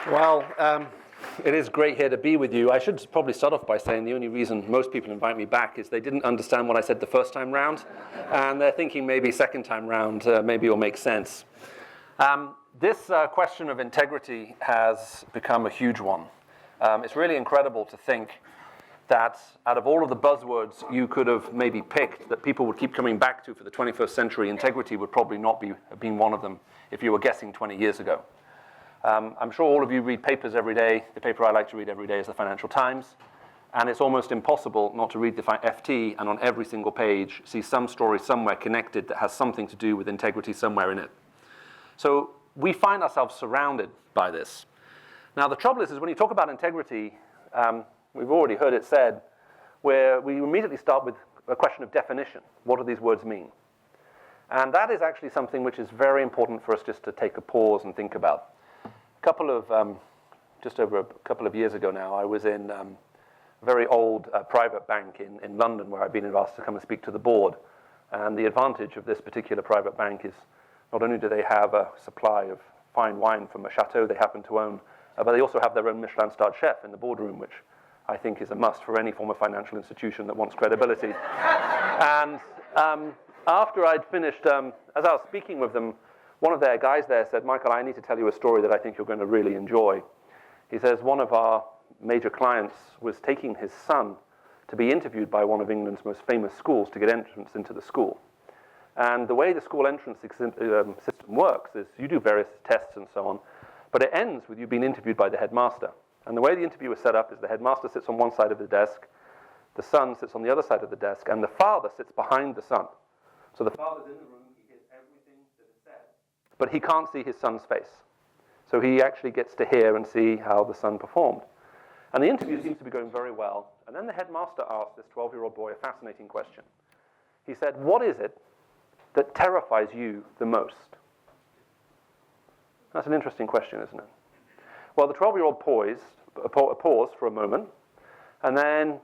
Well, it is great here to be with you. I should probably start off by saying the only reason most people invite me back is they didn't understand what I said the first time round, and they're thinking maybe second time round, maybe it'll make sense. This question of integrity has become a huge one. It's really incredible to think that out of all of the buzzwords you could have maybe picked that people would keep coming back to for the 21st century, integrity would probably not have been one of them if you were guessing 20 years ago. I'm sure all of you read papers every day. The paper I like to read every day is the Financial Times. And it's almost impossible not to read the FT and on every single page see some story somewhere connected that has something to do with integrity somewhere in it. So we find ourselves surrounded by this. Now the trouble is when you talk about integrity, we've already heard it said, where we immediately start with a question of definition. What do these words mean? And that is actually something which is very important for us just to take a pause and think about. Just over a couple of years ago now, I was in a very old private bank in London where I'd been asked to come and speak to the board. And the advantage of this particular private bank is not only do they have a supply of fine wine from a chateau they happen to own, but they also have their own Michelin-starred chef in the boardroom, which I think is a must for any form of financial institution that wants credibility. And after I'd finished, as I was speaking with them, one of their guys there said, "Michael, I need to tell you a story that I think you're going to really enjoy." He says one of our major clients was taking his son to be interviewed by one of England's most famous schools to get entrance into the school. And the way the school entrance system works is you do various tests and so on, but it ends with you being interviewed by the headmaster. And the way the interview is set up is the headmaster sits on one side of the desk, the son sits on the other side of the desk, and the father sits behind the son. So the father's in the room, he hears everything that is said, but he can't see his son's face. So he actually gets to hear and see how the son performed. And the interview seems to be going very well. And then the headmaster asked this 12-year-old boy a fascinating question. He said, "What is it that terrifies you the most?" That's an interesting question, isn't it? Well, the 12-year-old paused for a moment, and then,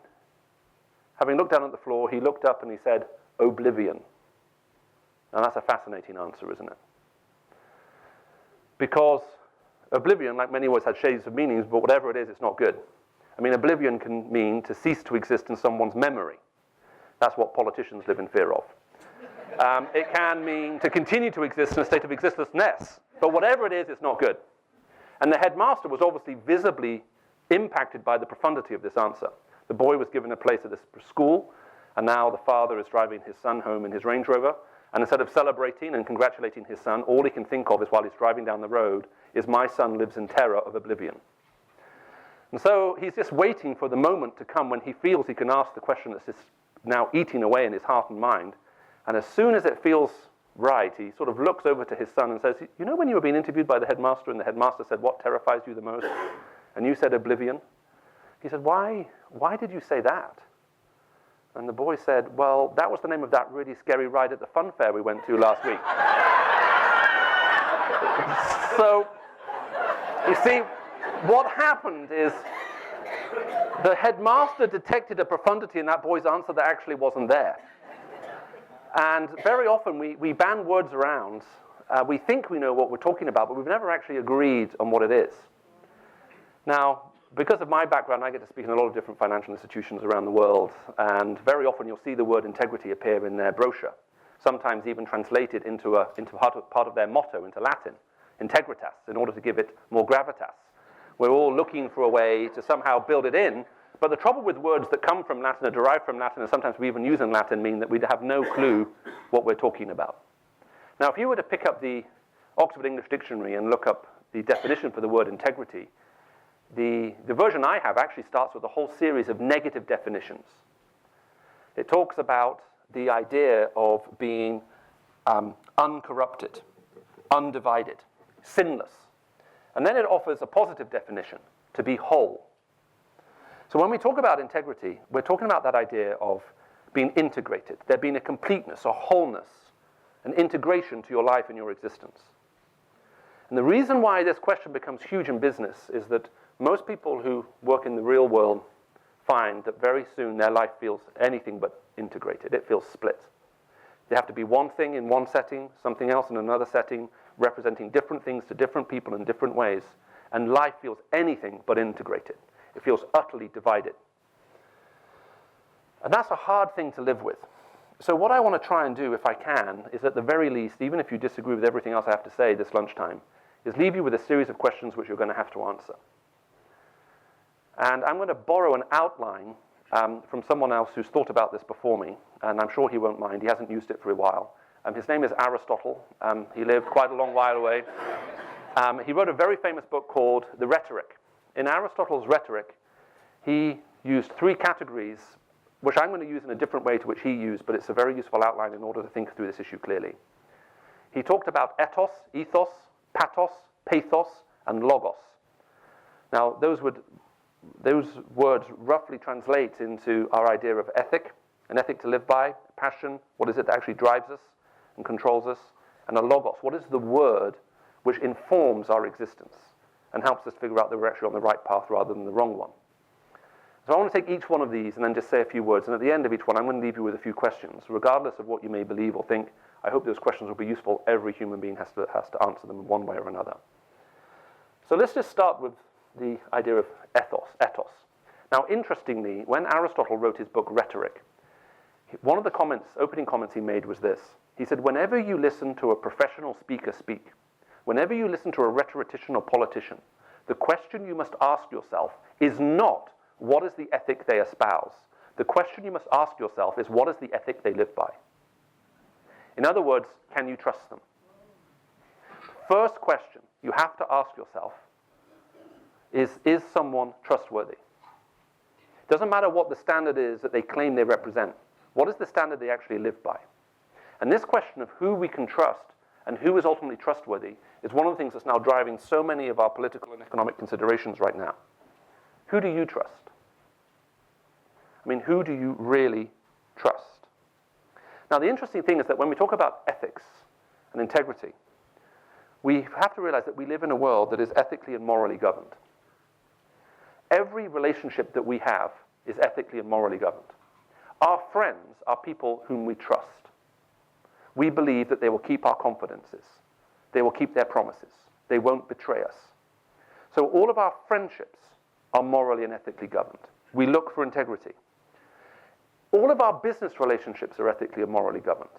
having looked down at the floor, he looked up and he said, "Oblivion." Now that's a fascinating answer, isn't it? Because oblivion, like many words, had shades of meanings, but whatever it is, it's not good. I mean, oblivion can mean to cease to exist in someone's memory. That's what politicians live in fear of. It can mean to continue to exist in a state of existencelessness, but whatever it is, it's not good. And the headmaster was obviously visibly impacted by the profundity of this answer. The boy was given a place at this school, and now the father is driving his son home in his Range Rover, and instead of celebrating and congratulating his son, all he can think of is while he's driving down the road is my son lives in terror of oblivion. And so he's just waiting for the moment to come when he feels he can ask the question that's just now eating away in his heart and mind. And as soon as it feels right, he sort of looks over to his son and says, "You know when you were being interviewed by the headmaster and the headmaster said, 'What terrifies you the most?' And you said oblivion?" He said, why did you say that?" And the boy said, "Well, that was the name of that really scary ride at the fun fair we went to last week." So, you see, what happened is the headmaster detected a profundity in that boy's answer that actually wasn't there. And very often we ban words around. We think we know what we're talking about, but we've never actually agreed on what it is. Now, because of my background, I get to speak in a lot of different financial institutions around the world, and very often you'll see the word integrity appear in their brochure, sometimes even translated into part of their motto, into Latin, integritas, in order to give it more gravitas. We're all looking for a way to somehow build it in, but the trouble with words that come from Latin or derive from Latin, and sometimes we even use in Latin, mean that we have no clue what we're talking about. Now, if you were to pick up the Oxford English Dictionary and look up the definition for the word integrity, the version I have actually starts with a whole series of negative definitions. It talks about the idea of being uncorrupted, undivided, sinless. And then it offers a positive definition, to be whole. So when we talk about integrity, we're talking about that idea of being integrated, there being a completeness, a wholeness, an integration to your life and your existence. And the reason why this question becomes huge in business is that most people who work in the real world find that very soon their life feels anything but integrated. It feels split. They have to be one thing in one setting, something else in another setting, representing different things to different people in different ways. And life feels anything but integrated. It feels utterly divided. And that's a hard thing to live with. So what I want to try and do, if I can, is at the very least, even if you disagree with everything else I have to say this lunchtime, is leave you with a series of questions which you're going to have to answer. And I'm going to borrow an outline from someone else who's thought about this before me, and I'm sure he won't mind. He hasn't used it for a while. His name is Aristotle. He lived quite a long while away. He wrote a very famous book called The Rhetoric. In Aristotle's Rhetoric, he used three categories, which I'm going to use in a different way to which he used, but it's a very useful outline in order to think through this issue clearly. He talked about ethos, pathos, pathos, and logos. Now, those words roughly translate into our idea of ethic, an ethic to live by, passion, what is it that actually drives us and controls us, and a logos, what is the word which informs our existence and helps us figure out that we're actually on the right path rather than the wrong one. So I want to take each one of these and then just say a few words, and at the end of each one I'm going to leave you with a few questions. Regardless of what you may believe or think, I hope those questions will be useful. Every human being has to answer them in one way or another. So let's just start with the idea of ethos. Now, interestingly, when Aristotle wrote his book Rhetoric, one of the opening comments he made was this. He said, whenever you listen to a professional speaker speak, whenever you listen to a rhetorician or politician, the question you must ask yourself is not, what is the ethic they espouse? The question you must ask yourself is, what is the ethic they live by? In other words, can you trust them? First question you have to ask yourself is someone trustworthy? It doesn't matter what the standard is that they claim they represent. What is the standard they actually live by? And this question of who we can trust and who is ultimately trustworthy is one of the things that's now driving so many of our political and economic considerations right now. Who do you trust? I mean, who do you really trust? Now, the interesting thing is that when we talk about ethics and integrity, we have to realize that we live in a world that is ethically and morally governed. Every relationship that we have is ethically and morally governed. Our friends are people whom we trust. We believe that they will keep our confidences. They will keep their promises. They won't betray us. So all of our friendships are morally and ethically governed. We look for integrity. All of our business relationships are ethically and morally governed.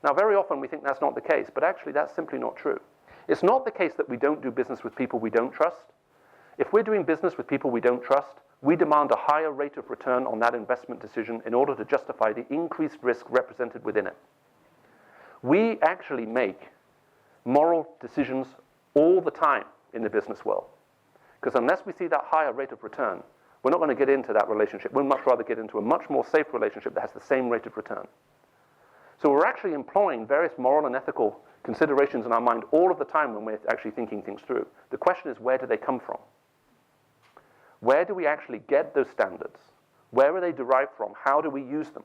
Now, very often we think that's not the case, but actually that's simply not true. It's not the case that we don't do business with people we don't trust. If we're doing business with people we don't trust, we demand a higher rate of return on that investment decision in order to justify the increased risk represented within it. We actually make moral decisions all the time in the business world. Because unless we see that higher rate of return, we're not going to get into that relationship. We'd much rather get into a much more safe relationship that has the same rate of return. So we're actually employing various moral and ethical considerations in our mind all of the time when we're actually thinking things through. The question is, where do they come from? Where do we actually get those standards? Where are they derived from? How do we use them?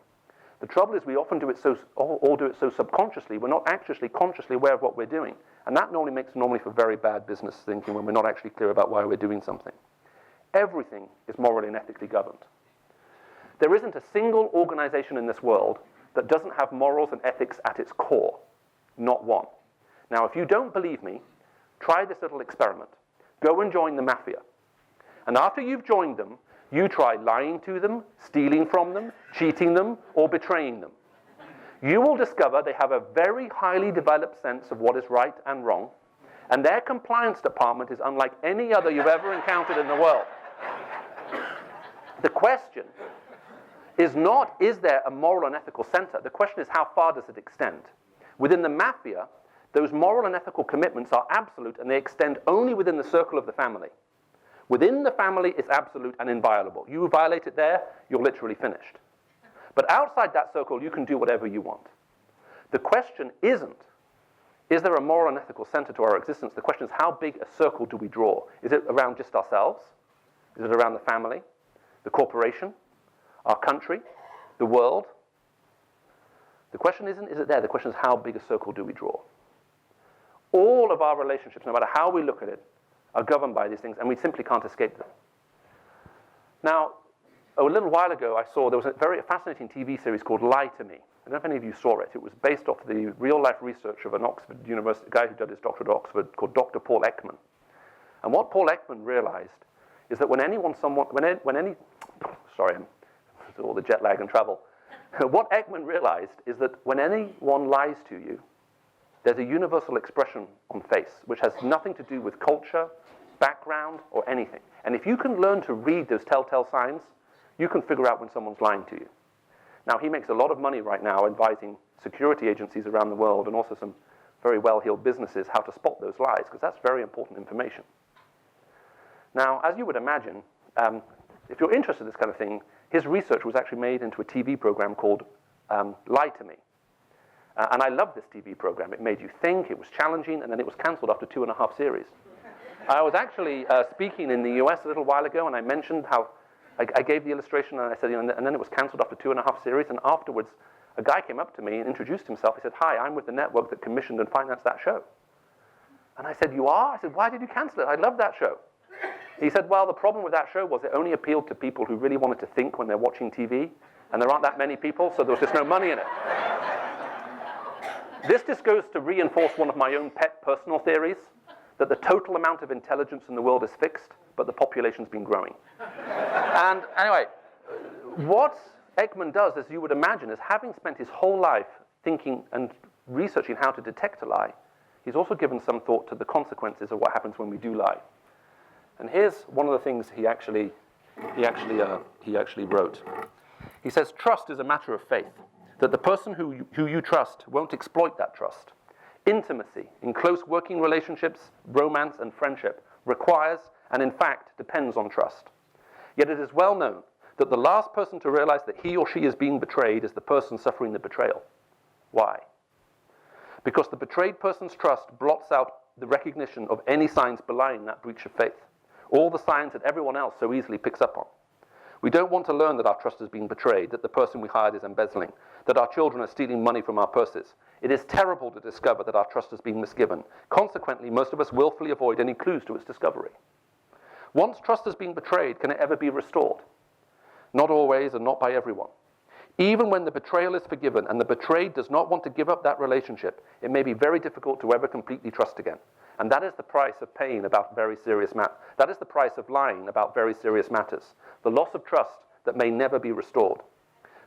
The trouble is we often do it all do it so subconsciously, we're not actually consciously aware of what we're doing. And that makes for very bad business thinking when we're not actually clear about why we're doing something. Everything is morally and ethically governed. There isn't a single organization in this world that doesn't have morals and ethics at its core. Not one. Now, if you don't believe me, try this little experiment. Go and join the mafia. And after you've joined them, you try lying to them, stealing from them, cheating them, or betraying them. You will discover they have a very highly developed sense of what is right and wrong, and their compliance department is unlike any other you've ever encountered in the world. The question is not, is there a moral and ethical center? The question is, how far does it extend? Within the mafia, those moral and ethical commitments are absolute, and they extend only within the circle of the family. Within the family, it's absolute and inviolable. You violate it there, you're literally finished. But outside that circle, you can do whatever you want. The question isn't, is there a moral and ethical center to our existence? The question is, how big a circle do we draw? Is it around just ourselves? Is it around the family, the corporation, our country, the world? The question isn't, is it there? The question is, how big a circle do we draw? All of our relationships, no matter how we look at it, are governed by these things, and we simply can't escape them. Now, a little while ago, I saw there was a very fascinating TV series called Lie to Me. I don't know if any of you saw it. It was based off the real-life research of an Oxford University, a guy who did his doctorate at Oxford called Dr. Paul Ekman. And what Paul Ekman realized is that when all the jet lag and travel, what Ekman realized is that when anyone lies to you, there's a universal expression on face, which has nothing to do with culture, background, or anything. And if you can learn to read those telltale signs, you can figure out when someone's lying to you. Now, he makes a lot of money right now advising security agencies around the world and also some very well-heeled businesses how to spot those lies, because that's very important information. Now, as you would imagine, if you're interested in this kind of thing, his research was actually made into a TV program called Lie to Me. And I loved this TV program. It made you think, it was challenging, and then it was cancelled after 2.5 series. I was actually speaking in the US a little while ago, and I mentioned how I gave the illustration, and I said, and then it was cancelled after 2.5 series, and afterwards, a guy came up to me and introduced himself. He said, "Hi, I'm with the network that commissioned and financed that show." And I said, "You are?" I said, "Why did you cancel it? I love that show." He said, "Well, the problem with that show was it only appealed to people who really wanted to think when they're watching TV, and there aren't that many people, so there was just no money in it." This just goes to reinforce one of my own pet personal theories, that the total amount of intelligence in the world is fixed, but the population's been growing. And anyway, what Ekman does, as you would imagine, is having spent his whole life thinking and researching how to detect a lie, he's also given some thought to the consequences of what happens when we do lie. And here's one of the things he actually wrote. He says, "Trust is a matter of faith, that the person who you trust won't exploit that trust. Intimacy in close working relationships, romance, and friendship requires, and in fact depends on trust. Yet it is well known that the last person to realize that he or she is being betrayed is the person suffering the betrayal. Why? Because the betrayed person's trust blots out the recognition of any signs belying that breach of faith, all the signs that everyone else so easily picks up on. We don't want to learn that our trust is being betrayed, that the person we hired is embezzling, that our children are stealing money from our purses. It is terrible to discover that our trust has been misgiven. Consequently, most of us willfully avoid any clues to its discovery. Once trust has been betrayed, can it ever be restored? Not always, and not by everyone. Even when the betrayal is forgiven and the betrayed does not want to give up that relationship, it may be very difficult to ever completely trust again. And that is the price of pain about very serious matters. That is the price of lying about very serious matters. The loss of trust that may never be restored.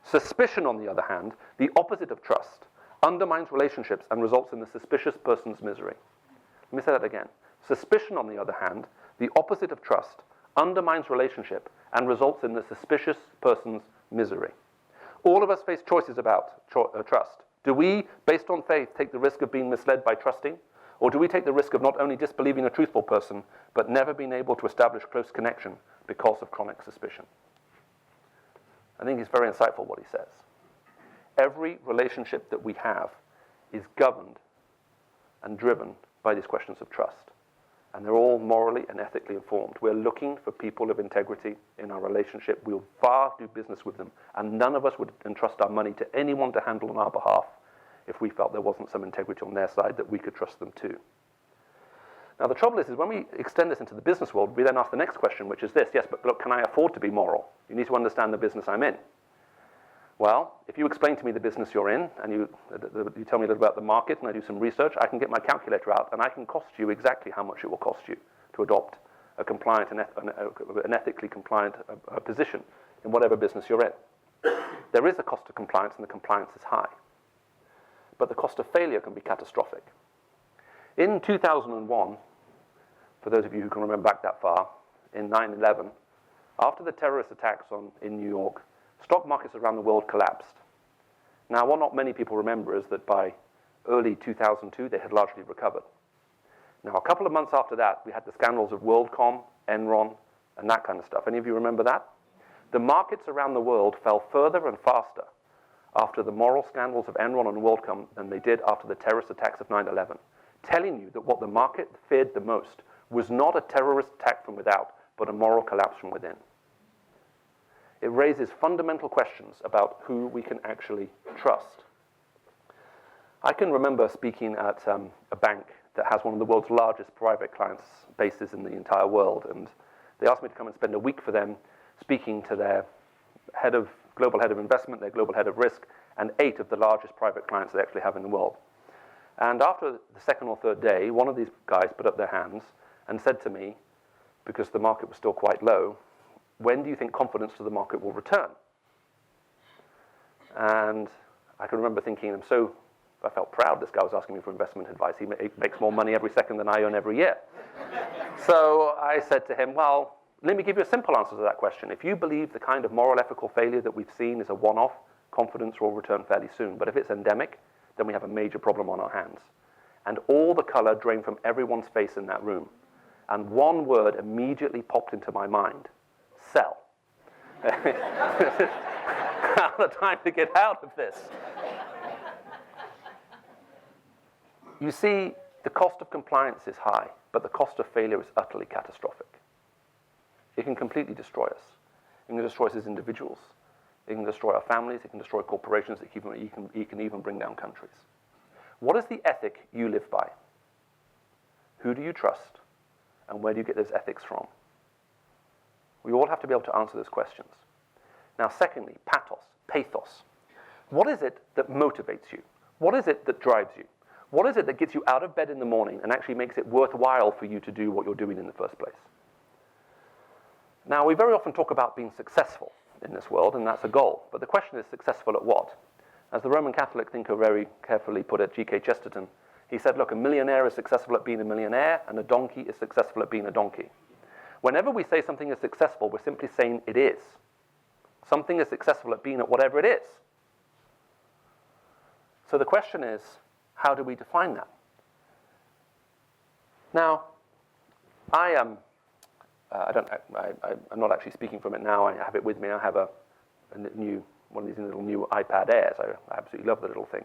Suspicion, on the other hand, the opposite of trust, undermines relationships and results in the suspicious person's misery. Let me say that again. Suspicion, on the other hand, the opposite of trust, undermines relationship and results in the suspicious person's misery. All of us face choices about trust. Do we, based on faith, take the risk of being misled by trusting? Or do we take the risk of not only disbelieving a truthful person, but never being able to establish close connection because of chronic suspicion? I think it's very insightful what he says. Every relationship that we have is governed and driven by these questions of trust. And they're all morally and ethically informed. We're looking for people of integrity in our relationship. We'll far do business with them. And none of us would entrust our money to anyone to handle on our behalf if we felt there wasn't some integrity on their side that we could trust them to. Now the trouble is when we extend this into the business world, we then ask the next question, which is this: yes, but look, can I afford to be moral? You need to understand the business I'm in. Well, if you explain to me the business you're in, and you tell me a little about the market, and I do some research, I can get my calculator out, and I can cost you exactly how much it will cost you to adopt a compliant, an ethically compliant position in whatever business you're in. There is a cost to compliance, and the compliance is high. But the cost of failure can be catastrophic. In 2001, for those of you who can remember back that far, in 9/11, after the terrorist attacks in New York, stock markets around the world collapsed. Now, what not many people remember is that by early 2002, they had largely recovered. Now, a couple of months after that, we had the scandals of WorldCom, Enron, and that kind of stuff. Any of you remember that? The markets around the world fell further and faster after the moral scandals of Enron and WorldCom than they did after the terrorist attacks of 9/11, telling you that what the market feared the most was not a terrorist attack from without, but a moral collapse from within. It raises fundamental questions about who we can actually trust. I can remember speaking at a bank that has one of the world's largest private clients bases in the entire world, and they asked me to come and spend a week for them speaking to their global head of investment, their global head of risk, and 8 of the largest private clients they actually have in the world. And after the second or third day, one of these guys put up their hands and said to me, because the market was still quite low, when do you think confidence to the market will return? And I can remember thinking, I felt proud this guy was asking me for investment advice. He makes more money every second than I earn every year. So I said to him, well, let me give you a simple answer to that question. If you believe the kind of moral ethical failure that we've seen is a one-off, confidence will return fairly soon. But if it's endemic, then we have a major problem on our hands. And all the color drained from everyone's face in that room. And one word immediately popped into my mind: sell. Now the time to get out of this. You see, the cost of compliance is high, but the cost of failure is utterly catastrophic. It can completely destroy us. It can destroy us as individuals. It can destroy our families. It can destroy corporations. It can even bring down countries. What is the ethic you live by? Who do you trust? And where do you get those ethics from? We all have to be able to answer those questions. Now, secondly, pathos. What is it that motivates you? What is it that drives you? What is it that gets you out of bed in the morning and actually makes it worthwhile for you to do what you're doing in the first place? Now, we very often talk about being successful in this world, and that's a goal. But the question is, successful at what? As the Roman Catholic thinker very carefully put it, G.K. Chesterton, he said, look, a millionaire is successful at being a millionaire, and a donkey is successful at being a donkey. Whenever we say something is successful, we're simply saying it is. Something is successful at being at whatever it is. So the question is, how do we define that? Now, I'm not actually speaking from it now. I have it with me. I have one of these little new iPad Airs. I absolutely love the little thing.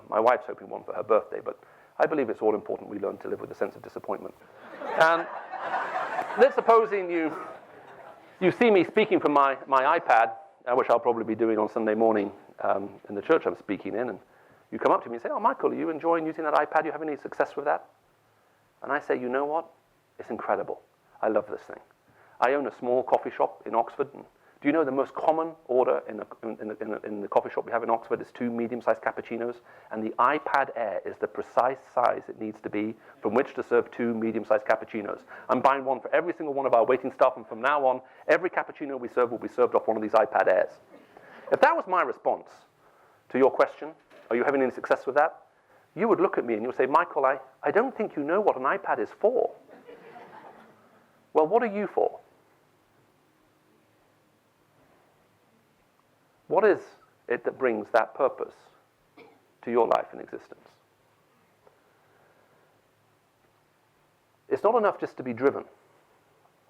My wife's hoping one for her birthday, but I believe it's all important we learn to live with a sense of disappointment. And let's supposing you see me speaking from my iPad, which I'll probably be doing on Sunday morning in the church I'm speaking in, and you come up to me and say, oh, Michael, are you enjoying using that iPad? Do you have any success with that? And I say, you know what? It's incredible. I love this thing. I own a small coffee shop in Oxford. And do you know the most common order in the coffee shop we have in Oxford is 2 medium-sized cappuccinos? And the iPad Air is the precise size it needs to be from which to serve 2 medium-sized cappuccinos. I'm buying one for every single one of our waiting staff, and from now on, every cappuccino we serve will be served off one of these iPad Airs. If that was my response to your question, are you having any success with that? You would look at me and you'll say, Michael, I don't think you know what an iPad is for. Well, what are you for? What is it that brings that purpose to your life and existence? It's not enough just to be driven.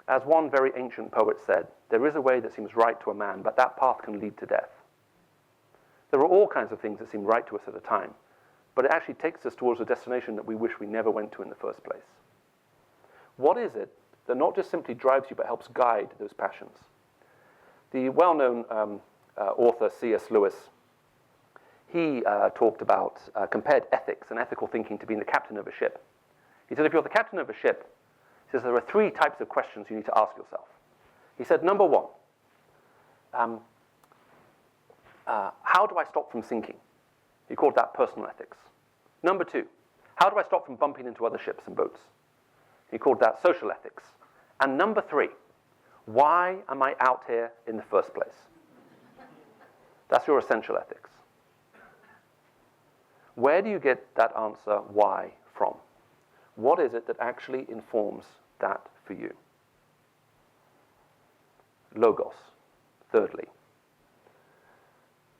As one very ancient poet said, there is a way that seems right to a man, but that path can lead to death. There are all kinds of things that seem right to us at a time, but it actually takes us towards a destination that we wish we never went to in the first place. What is it that not just simply drives you, but helps guide those passions? The well-known author C.S. Lewis, he talked about, compared ethics and ethical thinking to being the captain of a ship. He said, if you're the captain of a ship, he says there are 3 types of questions you need to ask yourself. He said, number 1, how do I stop from sinking? He called that personal ethics. Number 2, how do I stop from bumping into other ships and boats? He called that social ethics. And number 3, why am I out here in the first place? That's your essential ethics. Where do you get that answer, why, from? What is it that actually informs that for you? Logos, thirdly.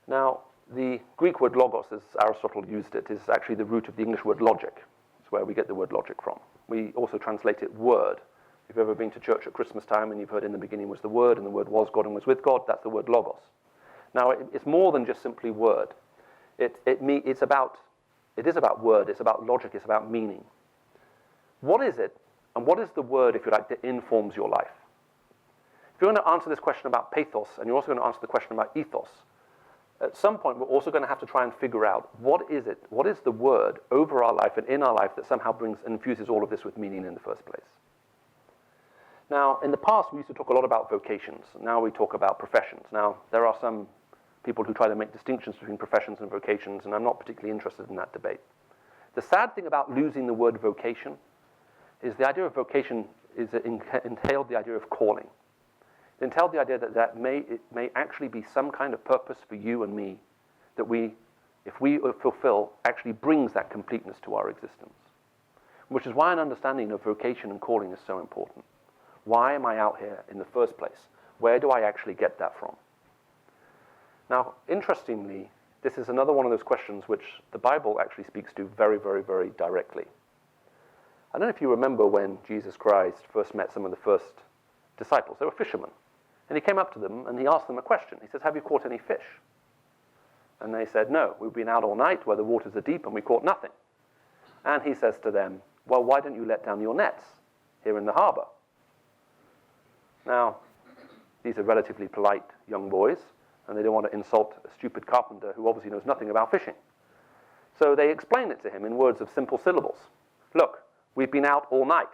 Now, the Greek word logos, as Aristotle used it, is actually the root of the English word logic. It's where we get the word logic from. We also translate it word. If you've ever been to church at Christmas time and you've heard in the beginning was the word, and the word was God and was with God, that's the word logos. Now, it's more than just simply word. It is about word, it's about logic, it's about meaning. What is it, and what is the word, if you like, that informs your life? If you're going to answer this question about pathos, and you're also going to answer the question about ethos, at some point we're also going to have to try and figure out what is the word over our life and in our life that somehow infuses all of this with meaning in the first place. Now, in the past we used to talk a lot about vocations. Now we talk about professions. Now, there are some people who try to make distinctions between professions and vocations, and I'm not particularly interested in that debate. The sad thing about losing the word vocation is the idea of vocation it entailed the idea of calling. It entailed the idea that it may actually be some kind of purpose for you and me that if we fulfill, actually brings that completeness to our existence. Which is why an understanding of vocation and calling is so important. Why am I out here in the first place? Where do I actually get that from? Now, interestingly, this is another one of those questions which the Bible actually speaks to very, very, very directly. I don't know if you remember when Jesus Christ first met some of the first disciples. They were fishermen. And he came up to them and he asked them a question. He says, have you caught any fish? And they said, no, we've been out all night where the waters are deep and we caught nothing. And he says to them, well, why don't you let down your nets here in the harbor? Now, these are relatively polite young boys, and they don't want to insult a stupid carpenter who obviously knows nothing about fishing. So they explain it to him in words of simple syllables. Look, we've been out all night.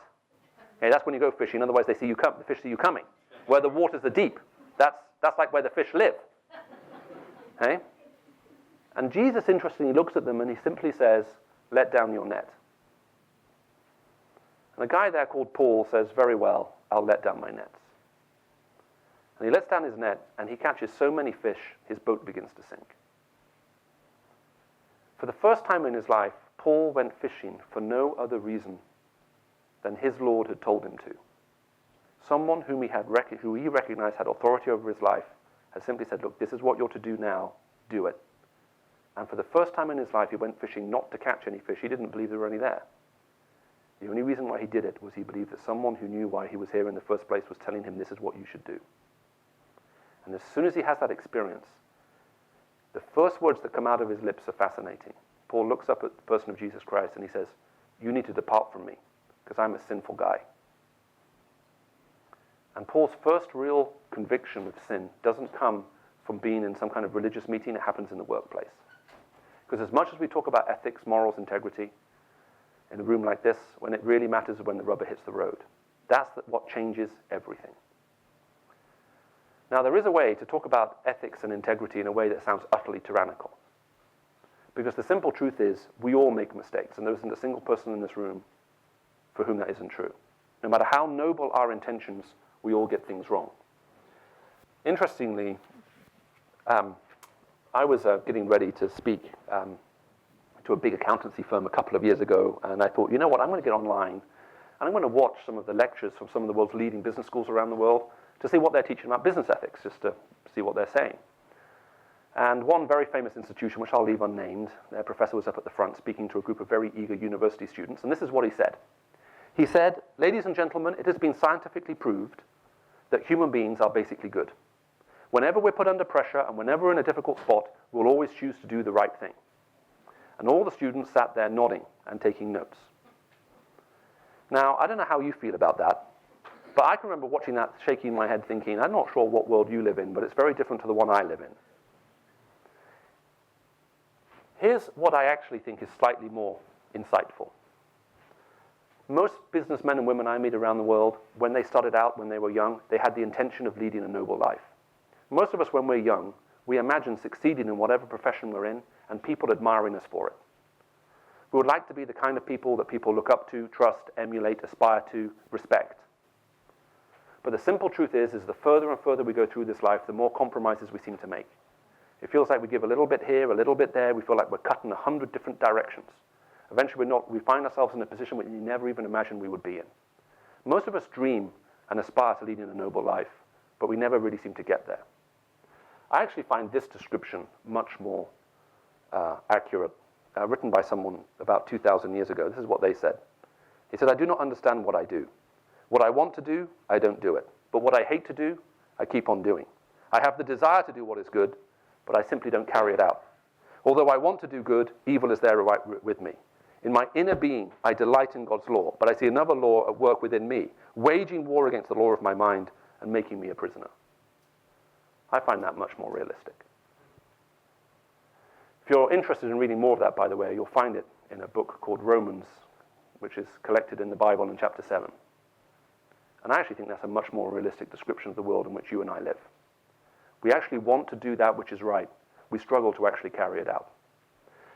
Okay, that's when you go fishing, otherwise they see you the fish see you coming. Where the waters are deep, that's like where the fish live. Okay? And Jesus, interestingly, looks at them and he simply says, let down your net. And a guy there called Paul says, very well, I'll let down my nets. And he lets down his net and he catches so many fish, his boat begins to sink. For the first time in his life, Paul went fishing for no other reason than his Lord had told him to. Someone who he recognized had authority over his life had simply said, look, this is what you're to do now, do it. And for the first time in his life, he went fishing not to catch any fish. He didn't believe there were any there. The only reason why he did it was he believed that someone who knew why he was here in the first place was telling him this is what you should do. And as soon as he has that experience, the first words that come out of his lips are fascinating. Paul looks up at the person of Jesus Christ and he says, you need to depart from me because I'm a sinful guy. And Paul's first real conviction of sin doesn't come from being in some kind of religious meeting, it happens in the workplace. Because as much as we talk about ethics, morals, integrity, in a room like this, when it really matters is when the rubber hits the road. That's what changes everything. Now, there is a way to talk about ethics and integrity in a way that sounds utterly tyrannical. Because the simple truth is, we all make mistakes, and there isn't a single person in this room for whom that isn't true. No matter how noble our intentions, we all get things wrong. Interestingly, I was getting ready to speak to a big accountancy firm a couple of years ago, and I thought, you know what, I'm going to get online, and I'm going to watch some of the lectures from some of the world's leading business schools around the world to see what they're teaching about business ethics, just to see what they're saying. And one very famous institution, which I'll leave unnamed, their professor was up at the front speaking to a group of very eager university students, and this is what he said. He said, ladies and gentlemen, it has been scientifically proved that human beings are basically good. Whenever we're put under pressure and whenever we're in a difficult spot, we'll always choose to do the right thing. And all the students sat there nodding and taking notes. Now, I don't know how you feel about that, but I can remember watching that, shaking my head, thinking, I'm not sure what world you live in, but it's very different to the one I live in. Here's what I actually think is slightly more insightful. Most businessmen and women I meet around the world, when they started out, when they were young, they had the intention of leading a noble life. Most of us, when we're young, we imagine succeeding in whatever profession we're in and people admiring us for it. We would like to be the kind of people that people look up to, trust, emulate, aspire to, respect. But the simple truth is the further and further we go through this life, the more compromises we seem to make. It feels like we give a little bit here, a little bit there. We feel like we're cut in 100 different directions. Eventually we find ourselves in a position where you never even imagined we would be in. Most of us dream and aspire to leading a noble life, but we never really seem to get there. I actually find this description much more accurate, written by someone about 2,000 years ago. This is what they said. He said, I do not understand what I do. What I want to do, I don't do it. But what I hate to do, I keep on doing. I have the desire to do what is good, but I simply don't carry it out. Although I want to do good, evil is there right with me. In my inner being, I delight in God's law, but I see another law at work within me, waging war against the law of my mind and making me a prisoner. I find that much more realistic. If you're interested in reading more of that, by the way, you'll find it in a book called Romans, which is collected in the Bible in chapter 7. And I actually think that's a much more realistic description of the world in which you and I live. We actually want to do that which is right. We struggle to actually carry it out.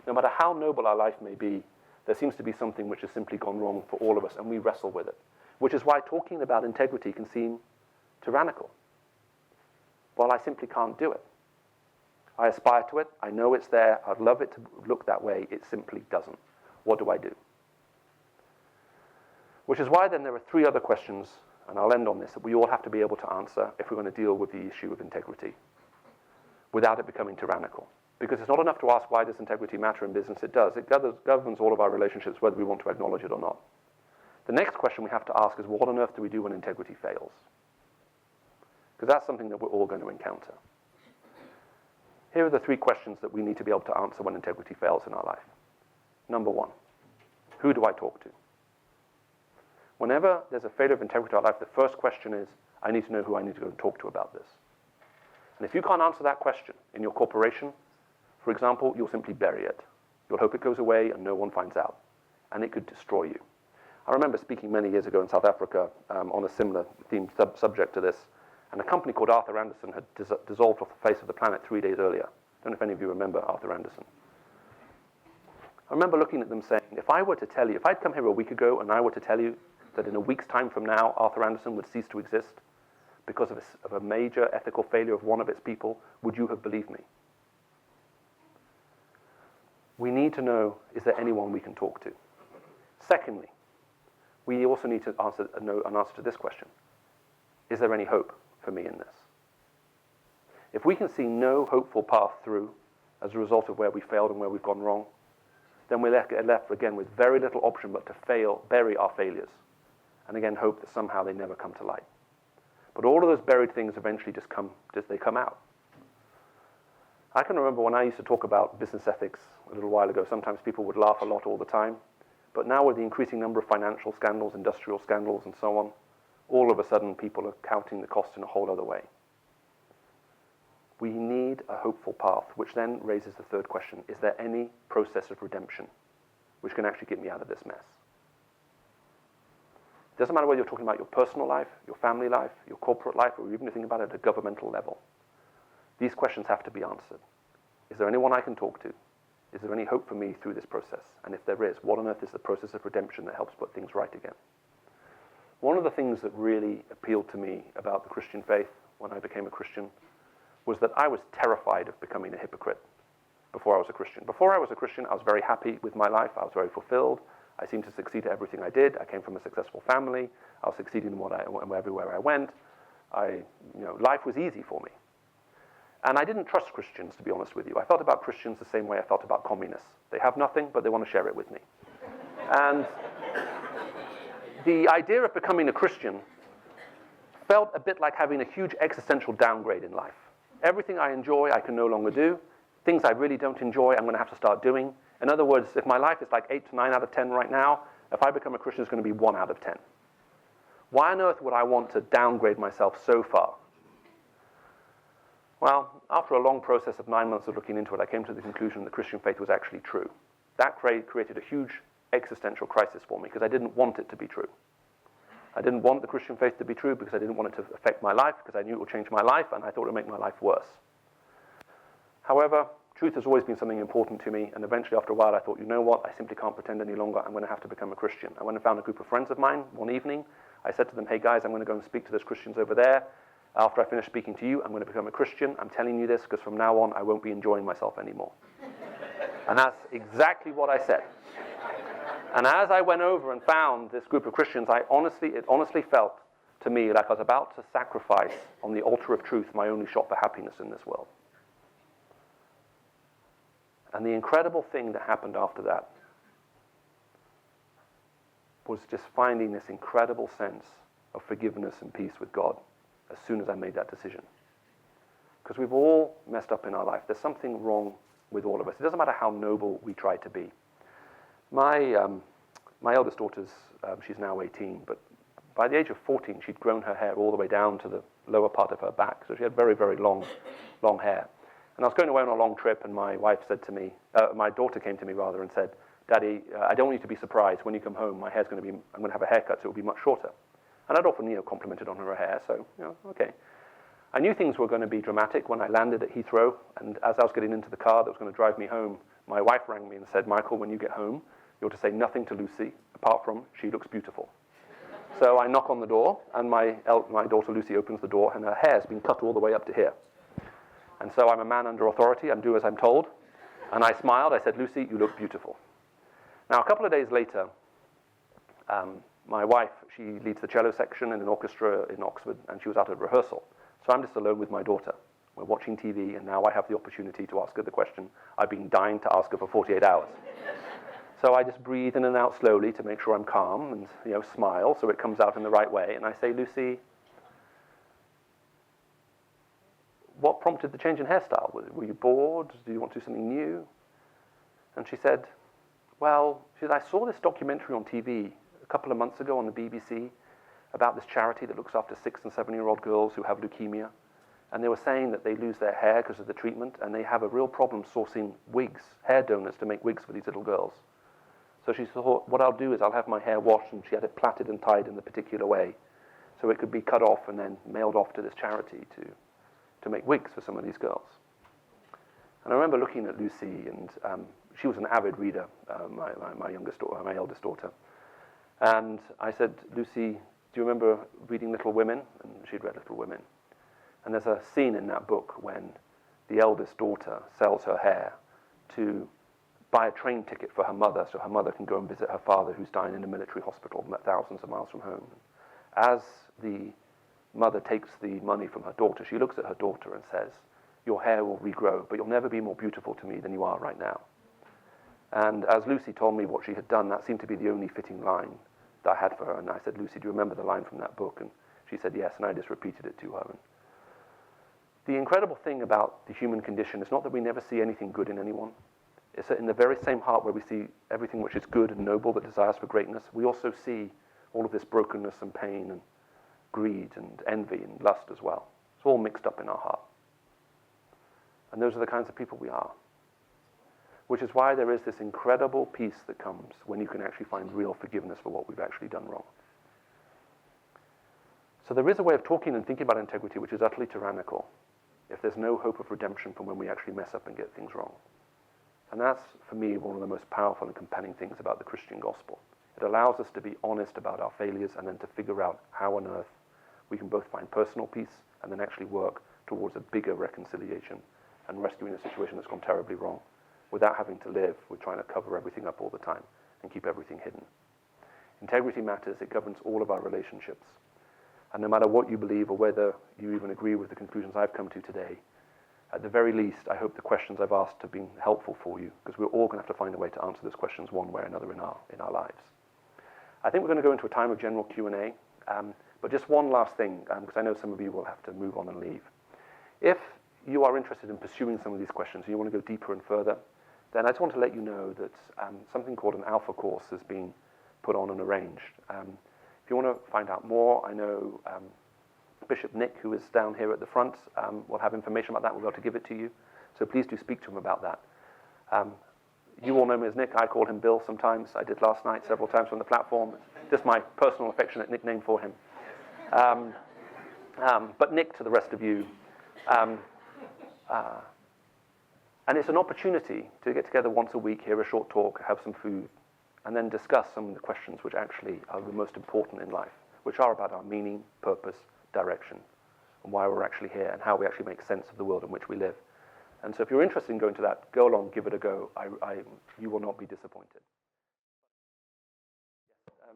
No matter how noble our life may be, there seems to be something which has simply gone wrong for all of us, and we wrestle with it. Which is why talking about integrity can seem tyrannical. Well, I simply can't do it. I aspire to it. I know it's there. I'd love it to look that way. It simply doesn't. What do I do? Which is why then there are three other questions, and I'll end on this, that we all have to be able to answer if we're going to deal with the issue of integrity without it becoming tyrannical. Because it's not enough to ask, why does integrity matter in business? It does. It governs all of our relationships, whether we want to acknowledge it or not. The next question we have to ask is, what on earth do we do when integrity fails? Because that's something that we're all going to encounter. Here are the three questions that we need to be able to answer when integrity fails in our life. Number one, who do I talk to? Whenever there's a failure of integrity in our life, the first question is, I need to know who I need to go and talk to about this. And if you can't answer that question in your corporation, for example, you'll simply bury it. You'll hope it goes away and no one finds out. And it could destroy you. I remember speaking many years ago in South Africa on a similar themed subject to this, and a company called Arthur Andersen had dissolved off the face of the planet 3 days earlier. I don't know if any of you remember Arthur Andersen. I remember looking at them saying, if I were to tell you, if I'd come here a week ago and I were to tell you that in a week's time from now, Arthur Andersen would cease to exist because of a major ethical failure of one of its people, would you have believed me? We need to know, is there anyone we can talk to? Secondly, we also need to know an answer to this question. Is there any hope for me in this? If we can see no hopeful path through as a result of where we failed and where we've gone wrong, then we're left again with very little option but to bury our failures, and again hope that somehow they never come to light. But all of those buried things eventually just come out. I can remember when I used to talk about business ethics a little while ago, sometimes people would laugh a lot all the time. But now with the increasing number of financial scandals, industrial scandals, and so on, all of a sudden people are counting the cost in a whole other way. We need a hopeful path, which then raises the third question. Is there any process of redemption which can actually get me out of this mess? It doesn't matter whether you're talking about your personal life, your family life, your corporate life, or even thinking about it at a governmental level. These questions have to be answered. Is there anyone I can talk to? Is there any hope for me through this process? And if there is, what on earth is the process of redemption that helps put things right again? One of the things that really appealed to me about the Christian faith when I became a Christian was that I was terrified of becoming a hypocrite before I was a Christian. Before I was a Christian, I was very happy with my life. I was very fulfilled. I seemed to succeed at everything I did. I came from a successful family. I was succeeding in everywhere I went. Life was easy for me. And I didn't trust Christians, to be honest with you. I felt about Christians the same way I felt about communists. They have nothing, but they want to share it with me. And the idea of becoming a Christian felt a bit like having a huge existential downgrade in life. Everything I enjoy, I can no longer do. Things I really don't enjoy, I'm going to have to start doing. In other words, if my life is like 8 to 9 out of 10 right now, if I become a Christian, it's going to be 1 out of 10. Why on earth would I want to downgrade myself so far? Well, after a long process of 9 months of looking into it, I came to the conclusion that Christian faith was actually true. That created a huge existential crisis for me because I didn't want it to be true. I didn't want the Christian faith to be true because I didn't want it to affect my life, because I knew it would change my life, and I thought it would make my life worse. However, truth has always been something important to me, and eventually after a while I thought, you know what, I simply can't pretend any longer, I'm going to have to become a Christian. I went and found a group of friends of mine one evening. I said to them, hey guys, I'm going to go and speak to those Christians over there. After I finish speaking to you, I'm going to become a Christian. I'm telling you this because from now on, I won't be enjoying myself anymore. And that's exactly what I said. And as I went over and found this group of Christians, it honestly felt to me like I was about to sacrifice on the altar of truth my only shot for happiness in this world. And the incredible thing that happened after that was just finding this incredible sense of forgiveness and peace with God as soon as I made that decision. Because we've all messed up in our life. There's something wrong with all of us. It doesn't matter how noble we try to be. My eldest daughter's, she's now 18, but by the age of 14, she'd grown her hair all the way down to the lower part of her back. So she had very, very long hair. And I was going away on a long trip, and my daughter came to me rather and said, Daddy, I don't want you to be surprised when you come home. I'm going to have a haircut, so it'll be much shorter. And I'd often, complimented on her hair, so, okay. I knew things were going to be dramatic when I landed at Heathrow, and as I was getting into the car that was going to drive me home, my wife rang me and said, Michael, when you get home, you're to say nothing to Lucy, apart from, she looks beautiful. So I knock on the door, and my daughter Lucy opens the door, and her hair's been cut all the way up to here. And so I'm a man under authority. I'm doing as I'm told. And I smiled. I said, Lucy, you look beautiful. Now, a couple of days later, my wife, she leads the cello section in an orchestra in Oxford, and she was out at rehearsal. So I'm just alone with my daughter. We're watching TV, and now I have the opportunity to ask her the question I've been dying to ask her for 48 hours. So I just breathe in and out slowly to make sure I'm calm and smile so it comes out in the right way. And I say, Lucy, what prompted the change in hairstyle? Were you bored? Do you want to do something new? And she said, well, I saw this documentary on TV a couple of months ago on the BBC about this charity that looks after 6- and 7-year-old girls who have leukemia. And they were saying that they lose their hair because of the treatment, and they have a real problem sourcing wigs, hair donors to make wigs for these little girls. So she thought, what I'll do is I'll have my hair washed, and she had it plaited and tied in the particular way, so it could be cut off and then mailed off to this charity to make wigs for some of these girls. And I remember looking at Lucy, and she was an avid reader, my eldest daughter. And I said, Lucy, do you remember reading Little Women? And she'd read Little Women. And there's a scene in that book when the eldest daughter sells her hair to buy a train ticket for her mother so her mother can go and visit her father who's dying in a military hospital thousands of miles from home. As the mother takes the money from her daughter, she looks at her daughter and says, your hair will regrow, but you'll never be more beautiful to me than you are right now. And as Lucy told me what she had done, that seemed to be the only fitting line that I had for her. And I said, Lucy, do you remember the line from that book? And she said, yes, and I just repeated it to her. And the incredible thing about the human condition is not that we never see anything good in anyone. It's that in the very same heart where we see everything which is good and noble that desires for greatness, we also see all of this brokenness and pain and greed and envy and lust as well. It's all mixed up in our heart. And those are the kinds of people we are. Which is why there is this incredible peace that comes when you can actually find real forgiveness for what we've actually done wrong. So there is a way of talking and thinking about integrity which is utterly tyrannical if there's no hope of redemption from when we actually mess up and get things wrong. And that's, for me, one of the most powerful and compelling things about the Christian gospel. It allows us to be honest about our failures and then to figure out how on earth we can both find personal peace and then actually work towards a bigger reconciliation and rescuing a situation that's gone terribly wrong without having to live with trying to cover everything up all the time and keep everything hidden. Integrity matters. It governs all of our relationships. And no matter what you believe or whether you even agree with the conclusions I've come to today, at the very least, I hope the questions I've asked have been helpful for you, because we're all going to have to find a way to answer those questions one way or another in our lives. I think we're going to go into a time of general Q&A, but just one last thing, because I know some of you will have to move on and leave. If you are interested in pursuing some of these questions and you want to go deeper and further, then I just want to let you know that something called an Alpha course has been put on and arranged. If you want to find out more, I know Bishop Nick, who is down here at the front, will have information about that. We'll be able to give it to you. So please do speak to him about that. You all know me as Nick. I call him Bill sometimes. I did last night several times from the platform. Just my personal affectionate nickname for him. But Nick to the rest of you. And it's an opportunity to get together once a week, hear a short talk, have some food, and then discuss some of the questions which actually are the most important in life, which are about our meaning, purpose, direction, and why we're actually here, and how we actually make sense of the world in which we live. And so if you're interested in going to that, go along, give it a go. You will not be disappointed.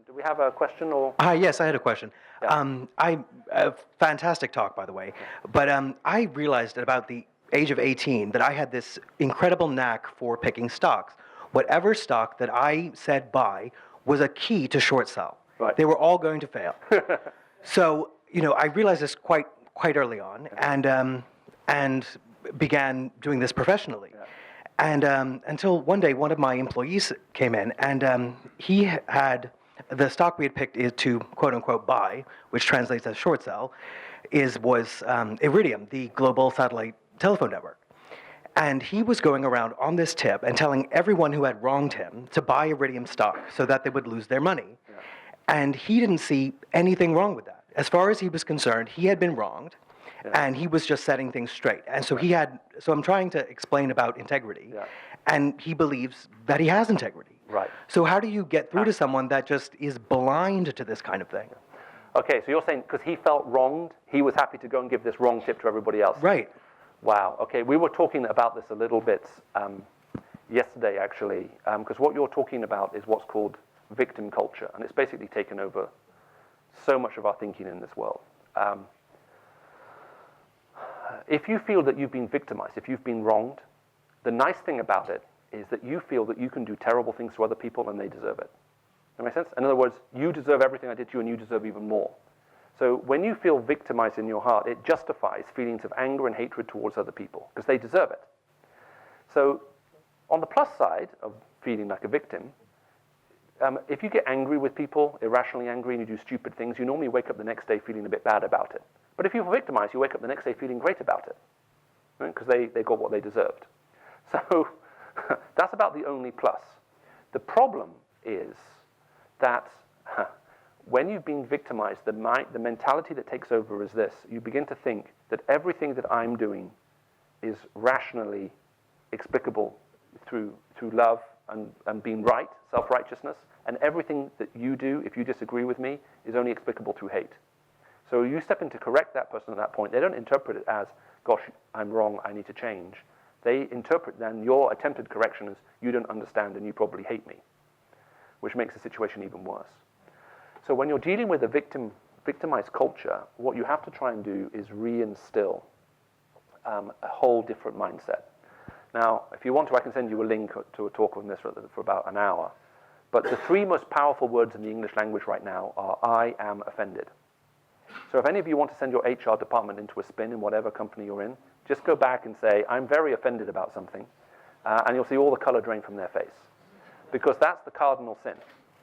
Do we have a question? Or? Yes, I had a question. Yeah. Fantastic talk, by the way. But I realized at about the age of 18 that I had this incredible knack for picking stocks. Whatever stock that I said buy was a key to short sell. Right. They were all going to fail. So, I realized this quite early on, and began doing this professionally. Yeah. And until one day, one of my employees came in, and he had the stock we had picked is to quote unquote buy, which translates as short sell, was Iridium, the global satellite telephone network. And he was going around on this tip and telling everyone who had wronged him to buy Iridium stock so that they would lose their money. Yeah. And he didn't see anything wrong with that. As far as he was concerned, he had been wronged, and he was just setting things straight. And so so I'm trying to explain about integrity, and he believes that he has integrity. Right. So how do you get through to someone that just is blind to this kind of thing? Okay, so you're saying because he felt wronged, he was happy to go and give this wrong tip to everybody else. Right. Wow. Okay, we were talking about this a little bit yesterday, actually, because what you're talking about is what's called victim culture, and it's basically taken over so much of our thinking in this world. If you feel that you've been victimized, if you've been wronged, the nice thing about it is that you feel that you can do terrible things to other people and they deserve it. That make sense? In other words, you deserve everything I did to you and you deserve even more. So when you feel victimized in your heart, it justifies feelings of anger and hatred towards other people because they deserve it. So on the plus side of feeling like a victim, if you get angry with people, irrationally angry, and you do stupid things, you normally wake up the next day feeling a bit bad about it. But if you feel victimized, you wake up the next day feeling great about it because they got what they deserved. So that's about the only plus. The problem is that when you've been victimized, the mentality that takes over is this. You begin to think that everything that I'm doing is rationally explicable through love and being right, self-righteousness, and everything that you do, if you disagree with me, is only explicable through hate. So you step in to correct that person at that point. They don't interpret it as, gosh, I'm wrong, I need to change. They interpret then your attempted correction as, you don't understand and you probably hate me, which makes the situation even worse. So when you're dealing with a victimized culture, what you have to try and do is reinstill a whole different mindset. Now, if you want to, I can send you a link to a talk on this for about an hour. But the three most powerful words in the English language right now are, I am offended. So if any of you want to send your HR department into a spin in whatever company you're in, just go back and say, I'm very offended about something, and you'll see all the color drain from their face. Because that's the cardinal sin.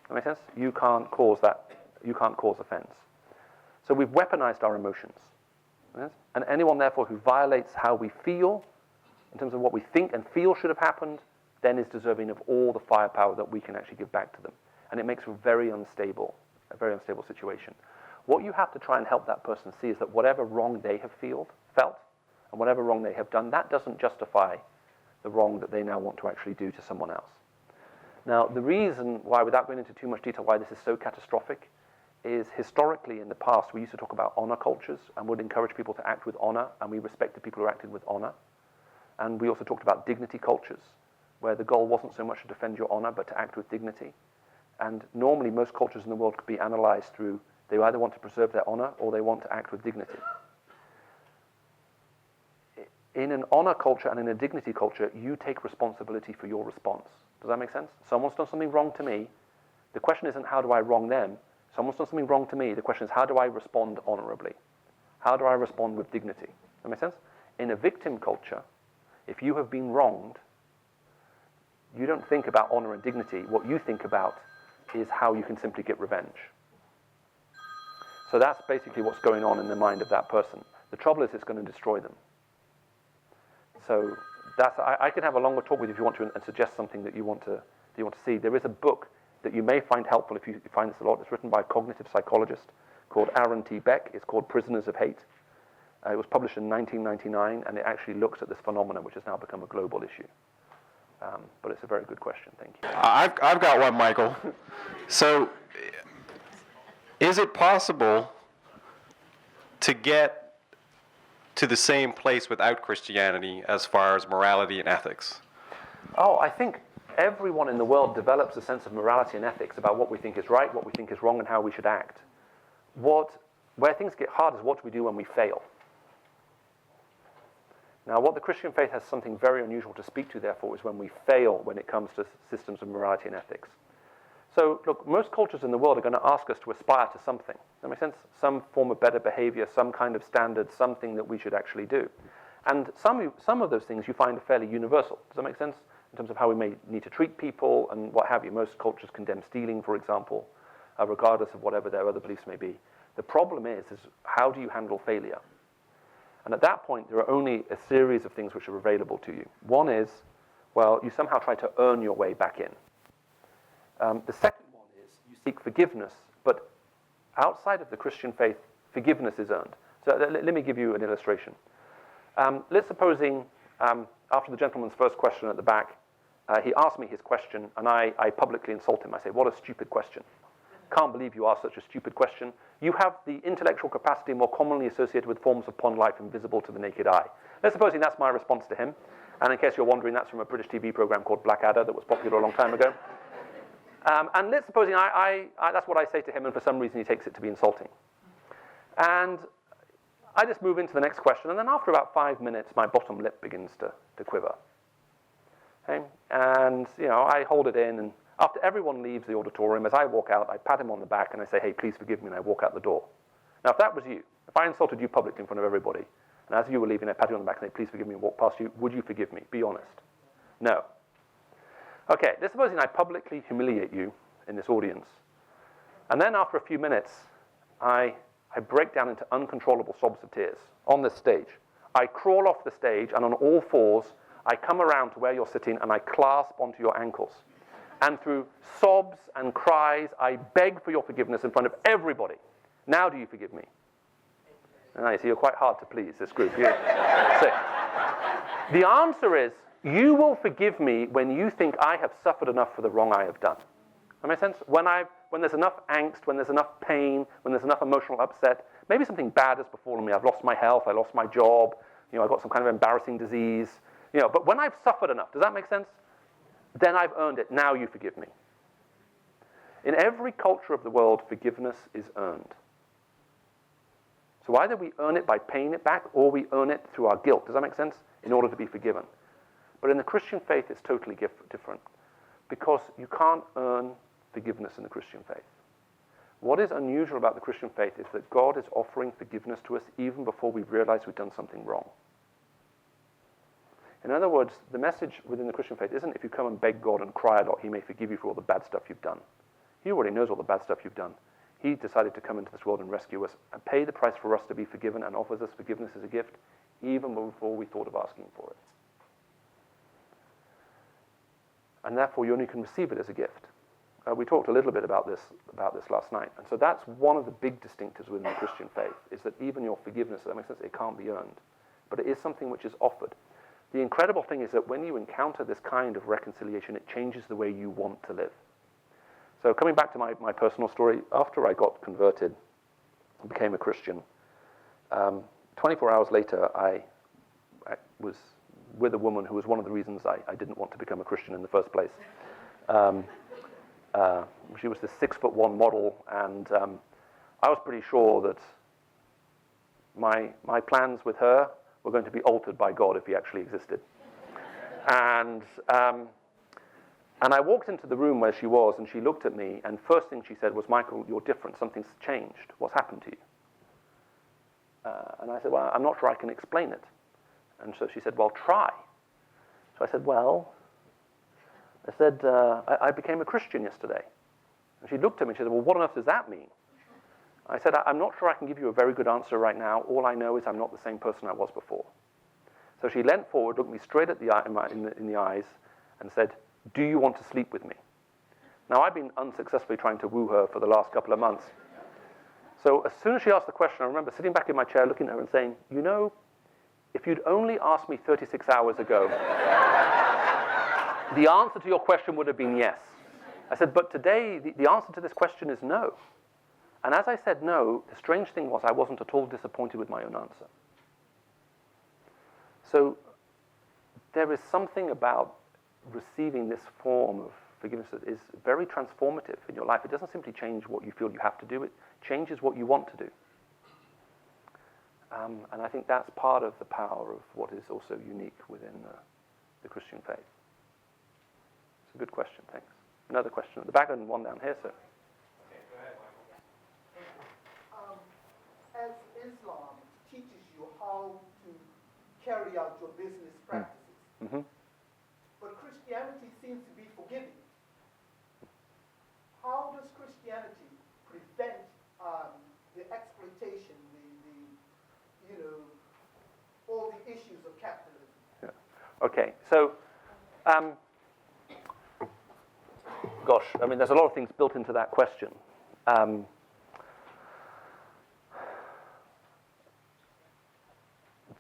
That make sense? You can't cause that. You can't cause offense. So we've weaponized our emotions. Yes? And anyone, therefore, who violates how we feel, in terms of what we think and feel should have happened, then is deserving of all the firepower that we can actually give back to them. And it makes for a very unstable situation. What you have to try and help that person see is that whatever wrong they have felt, and whatever wrong they have done, that doesn't justify the wrong that they now want to actually do to someone else. Now, the reason why, without going into too much detail, why this is so catastrophic is historically in the past, we used to talk about honor cultures and would encourage people to act with honor, and we respected people who acted with honor. And we also talked about dignity cultures, where the goal wasn't so much to defend your honor, but to act with dignity. And normally, most cultures in the world could be analyzed through, they either want to preserve their honor or they want to act with dignity. In an honor culture and in a dignity culture, you take responsibility for your response. Does that make sense? Someone's done something wrong to me. The question isn't, how do I wrong them? Someone's done something wrong to me. The question is, how do I respond honorably? How do I respond with dignity? Does that make sense? In a victim culture, if you have been wronged, you don't think about honor and dignity. What you think about is how you can simply get revenge. So that's basically what's going on in the mind of that person. The trouble is it's going to destroy them. So I can have a longer talk with you if you want to and suggest something that you want to see. There is a book that you may find helpful if you find this a lot. It's written by a cognitive psychologist called Aaron T. Beck. It's called Prisoners of Hate. It was published in 1999, and it actually looks at this phenomenon, which has now become a global issue. But it's a very good question. Thank you. I've got one, Michael. So, is it possible to get to the same place without Christianity as far as morality and ethics? Oh, I think everyone in the world develops a sense of morality and ethics about what we think is right, what we think is wrong, and how we should act. Where things get hard is what do we do when we fail. Now, what the Christian faith has something very unusual to speak to, therefore, is when we fail when it comes to systems of morality and ethics. So, look, most cultures in the world are going to ask us to aspire to something. Does that make sense? Some form of better behavior, some kind of standard, something that we should actually do. And some of those things you find are fairly universal. Does that make sense? In terms of how we may need to treat people and what have you. Most cultures condemn stealing, for example, regardless of whatever their other beliefs may be. The problem is how do you handle failure? And at that point, there are only a series of things which are available to you. One is, well, you somehow try to earn your way back in. The second one is you seek forgiveness, but outside of the Christian faith, forgiveness is earned. So let me give you an illustration. Let's supposing, after the gentleman's first question at the back, he asked me his question, and I publicly insult him. I say, what a stupid question. Can't believe you asked such a stupid question. You have the intellectual capacity more commonly associated with forms of pond life invisible to the naked eye. Let's suppose that's my response to him. And in case you're wondering, that's from a British TV program called Blackadder that was popular a long time ago. And let's suppose that's what I say to him, and for some reason he takes it to be insulting. And I just move into the next question, and then after about 5 minutes, my bottom lip begins to quiver. Okay? And I hold it in, and after everyone leaves the auditorium, as I walk out, I pat him on the back and I say, hey, please forgive me, and I walk out the door. Now, if that was you, if I insulted you publicly in front of everybody, and as you were leaving, I pat you on the back and say, please forgive me, and walk past you, would you forgive me? Be honest. No. Okay, let's suppose I publicly humiliate you in this audience. And then after a few minutes, I break down into uncontrollable sobs of tears on this stage. I crawl off the stage, and on all fours, I come around to where you're sitting, and I clasp onto your ankles. And through sobs and cries, I beg for your forgiveness in front of everybody. Now do you forgive me? And I see you're quite hard to please, this group. The answer is, you will forgive me when you think I have suffered enough for the wrong I have done. That makes sense? When there's enough angst, when there's enough pain, when there's enough emotional upset, maybe something bad has befallen me. I've lost my health, I lost my job, I've got some kind of embarrassing disease. But when I've suffered enough, does that make sense? Then I've earned it. Now you forgive me. In every culture of the world, forgiveness is earned. So either we earn it by paying it back, or we earn it through our guilt. Does that make sense? In order to be forgiven. But in the Christian faith, it's totally different. Because you can't earn forgiveness in the Christian faith. What is unusual about the Christian faith is that God is offering forgiveness to us even before we realize we've done something wrong. In other words, the message within the Christian faith isn't if you come and beg God and cry a lot, he may forgive you for all the bad stuff you've done. He already knows all the bad stuff you've done. He decided to come into this world and rescue us and pay the price for us to be forgiven and offers us forgiveness as a gift even before we thought of asking for it. And therefore, you only can receive it as a gift. We talked a little bit about this last night. And so that's one of the big distinctives within the Christian faith, is that even your forgiveness, that makes sense, it can't be earned. But it is something which is offered. The incredible thing is that when you encounter this kind of reconciliation, it changes the way you want to live. So coming back to my personal story, after I got converted and became a Christian, 24 hours later, I was with a woman who was one of the reasons I didn't want to become a Christian in the first place. She was this 6'1" model, and I was pretty sure that my plans with her were going to be altered by God if he actually existed. And I walked into the room where she was, and she looked at me, and first thing she said was, Michael, you're different. Something's changed. What's happened to you? And I said, well, I'm not sure I can explain it. And so she said, well, try. So I said, I became a Christian yesterday. And she looked at me and she said, well, what on earth does that mean? I said, I'm not sure I can give you a very good answer right now. All I know is I'm not the same person I was before. So she leant forward, looked me straight at in the eyes, and said, do you want to sleep with me? Now, I've been unsuccessfully trying to woo her for the last couple of months. So as soon as she asked the question, I remember sitting back in my chair looking at her and saying, if you'd only asked me 36 hours ago, the answer to your question would have been yes. I said, but today, the answer to this question is no. And as I said no, the strange thing was I wasn't at all disappointed with my own answer. So there is something about receiving this form of forgiveness that is very transformative in your life. It doesn't simply change what you feel you have to do, it changes what you want to do. And I think that's part of the power of what is also unique within the Christian faith. It's a good question, thanks. Another question at the back and one down here, sir. As Islam teaches you how to carry out your business practices, but Christianity seems to be forgiving. How does Christianity prevent the exploitation, all the issues of capitalism? Yeah. Okay, so, gosh, I mean, there's a lot of things built into that question.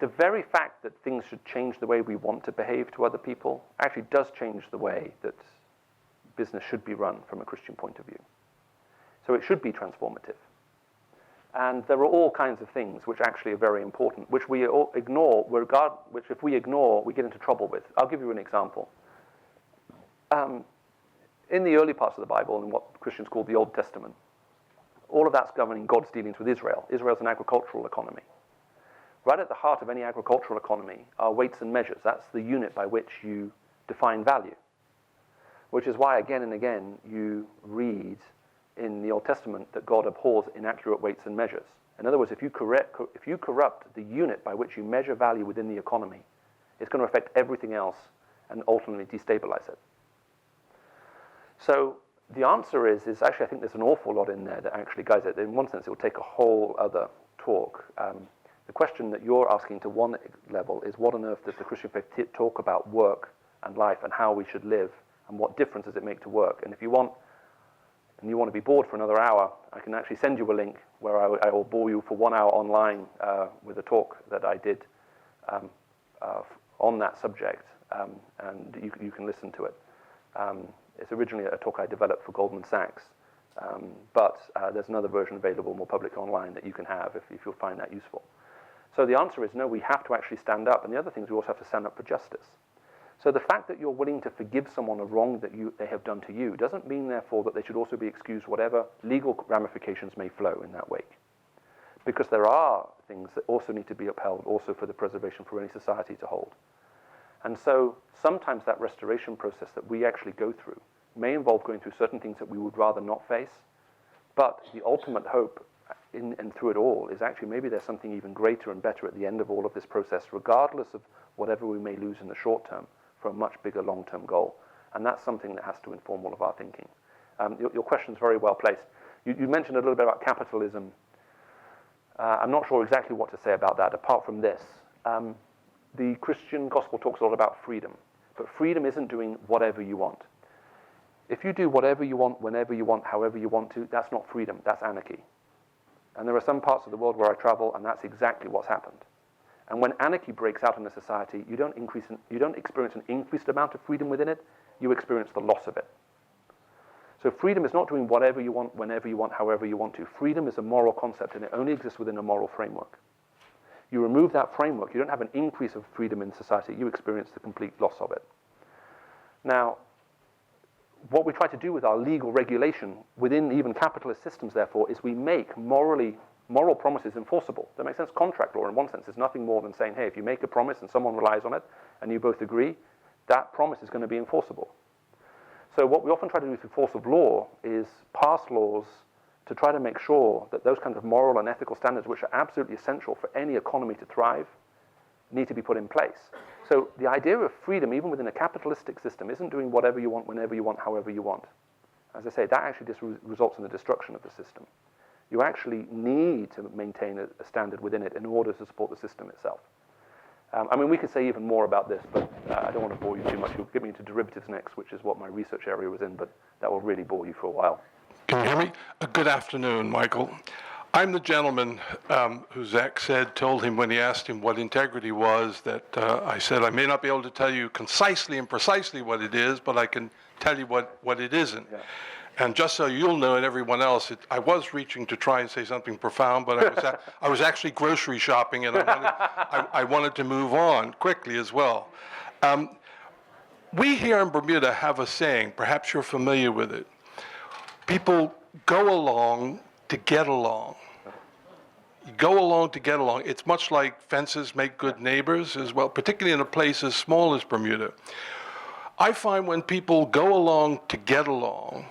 the very fact that things should change the way we want to behave to other people actually does change the way that business should be run from a Christian point of view. So it should be transformative. And there are all kinds of things which actually are very important, which we ignore, which if we ignore, we get into trouble with. I'll give you an example. In the early parts of the Bible, in what Christians call the Old Testament, all of that's governing God's dealings with Israel. Israel's an agricultural economy. Right at the heart of any agricultural economy are weights and measures. That's the unit by which you define value, which is why again and again you read in the Old Testament that God abhors inaccurate weights and measures. In other words, if you corrupt the unit by which you measure value within the economy, it's going to affect everything else and ultimately destabilize it. So the answer is actually I think there's an awful lot in there that actually guides it. In one sense, it will take a whole other talk. The question that you're asking to one level is what on earth does the Christian faith talk about work and life and how we should live and what difference does it make to work? And if you want to be bored for another hour, I can actually send you a link where I will bore you for 1 hour online with a talk that I did on that subject, and you can listen to it. It's originally a talk I developed for Goldman Sachs, but there's another version available more public online that you can have if you'll find that useful. So the answer is no, we have to actually stand up, and the other thing is we also have to stand up for justice. So the fact that you're willing to forgive someone a wrong that they have done to you doesn't mean, therefore, that they should also be excused whatever legal ramifications may flow in that wake. Because there are things that also need to be upheld also for the preservation for any society to hold. And so sometimes that restoration process that we actually go through may involve going through certain things that we would rather not face, but the ultimate hope in and through it all is actually maybe there's something even greater and better at the end of all of this process, regardless of whatever we may lose in the short term, for a much bigger long-term goal. And that's something that has to inform all of our thinking. Your question's very well placed. You mentioned a little bit about capitalism. I'm not sure exactly what to say about that, apart from this. The Christian gospel talks a lot about freedom, but freedom isn't doing whatever you want. If you do whatever you want, whenever you want, however you want to, that's not freedom, that's anarchy. And there are some parts of the world where I travel, and that's exactly what's happened. And when anarchy breaks out in a society, you don't experience an increased amount of freedom within it, you experience the loss of it. So freedom is not doing whatever you want, whenever you want, however you want to. Freedom is a moral concept, and it only exists within a moral framework. You remove that framework, you don't have an increase of freedom in society, you experience the complete loss of it. Now, what we try to do with our legal regulation within even capitalist systems, therefore, is we make moral promises enforceable. That makes sense? Contract law, in one sense, is nothing more than saying, hey, if you make a promise and someone relies on it, and you both agree, that promise is going to be enforceable. So what we often try to do through force of law is pass laws to try to make sure that those kinds of moral and ethical standards, which are absolutely essential for any economy to thrive, need to be put in place. So the idea of freedom, even within a capitalistic system, isn't doing whatever you want, whenever you want, however you want. As I say, that actually just results in the destruction of the system. You actually need to maintain a standard within it in order to support the system itself. I mean, we could say even more about this, but I don't want to bore you too much. You'll get me into derivatives next, which is what my research area was in, but that will really bore you for a while. Can you hear me? Good afternoon, Michael. I'm the gentleman who Zach told him when he asked him what integrity was, that I said I may not be able to tell you concisely and precisely what it is, but I can tell you what it isn't. Yeah. And just so you'll know and everyone else, I was reaching to try and say something profound, but I was actually grocery shopping, and I wanted to move on quickly as well. We here in Bermuda have a saying, perhaps you're familiar with it. People go along to get along. You go along to get along. It's much like fences make good neighbors as well, particularly in a place as small as Bermuda. I find when people go along to get along,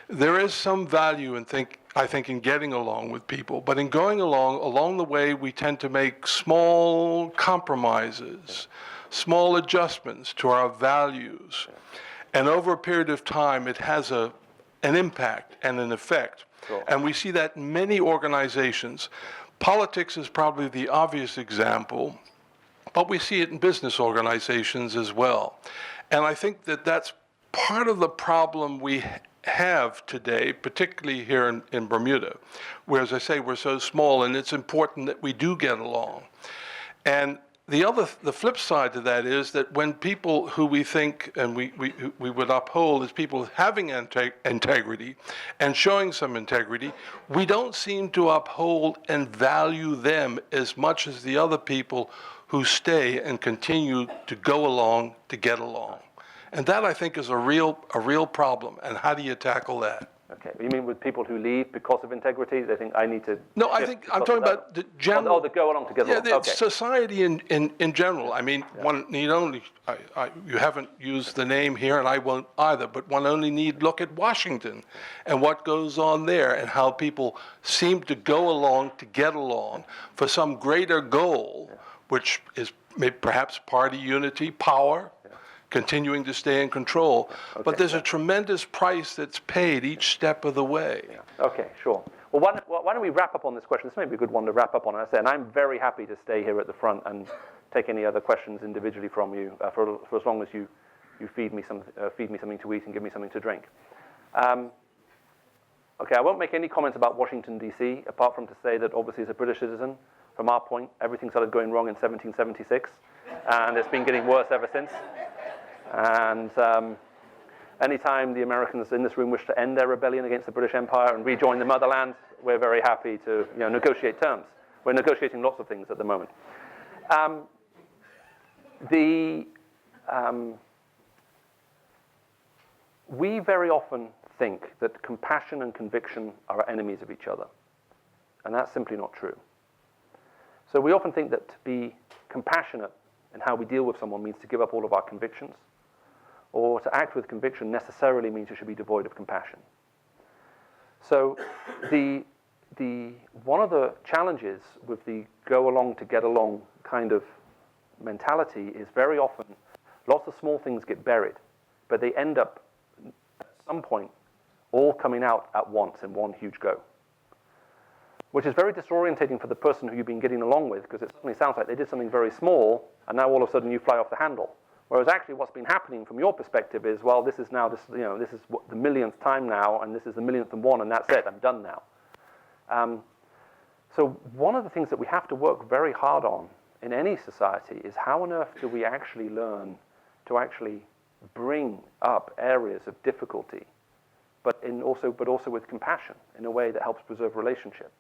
there is some value in I think in getting along with people, but in going along the way, we tend to make small compromises, small adjustments to our values. And over a period of time, it has an impact and an effect. Sure. And we see that in many organizations. Politics is probably the obvious example, but we see it in business organizations as well. And I think that that's part of the problem we have today, particularly here in Bermuda, where, as I say, we're so small, and it's important that we do get along. And the flip side to that is that when people who we think and we would uphold as people having integrity and showing some integrity, we don't seem to uphold and value them as much as the other people who stay and continue to go along to get along. And that, I think, is a real problem. And how do you tackle that? Okay, you mean with people who leave because of integrity? They think I need to. No, I think I'm talking about the general. Oh, the go along together. Yeah, the okay. society in general. I mean, one need only. You haven't used the name here, and I won't either. But one only need look at Washington, and what goes on there, and how people seem to go along to get along for some greater goal, which is perhaps party unity, power. Continuing to stay in control, but there's a tremendous price that's paid each step of the way. Yeah. Okay, sure. Well, why don't we wrap up on this question? This may be a good one to wrap up on. I say, and I'm very happy to stay here at the front and take any other questions individually from you for as long as you feed me something to eat and give me something to drink. Okay, I won't make any comments about Washington D.C. apart from to say that obviously as a British citizen, from our point, everything started going wrong in 1776, and it's been getting worse ever since. And anytime the Americans in this room wish to end their rebellion against the British Empire and rejoin the motherland, we're very happy to negotiate terms. We're negotiating lots of things at the moment. We very often think that compassion and conviction are enemies of each other. And that's simply not true. So we often think that to be compassionate in how we deal with someone means to give up all of our convictions, or to act with conviction necessarily means you should be devoid of compassion. So one of the challenges with the go along to get along kind of mentality is very often lots of small things get buried, but they end up at some point all coming out at once in one huge go, which is very disorientating for the person who you've been getting along with, because it suddenly sounds like they did something very small and now all of a sudden you fly off the handle. Whereas actually what's been happening from your perspective is, well, this is now this is what the millionth time now, and this is the millionth and one, and that's it, I'm done now. So one of the things that we have to work very hard on in any society is how on earth do we actually learn to actually bring up areas of difficulty, but also with compassion in a way that helps preserve relationship.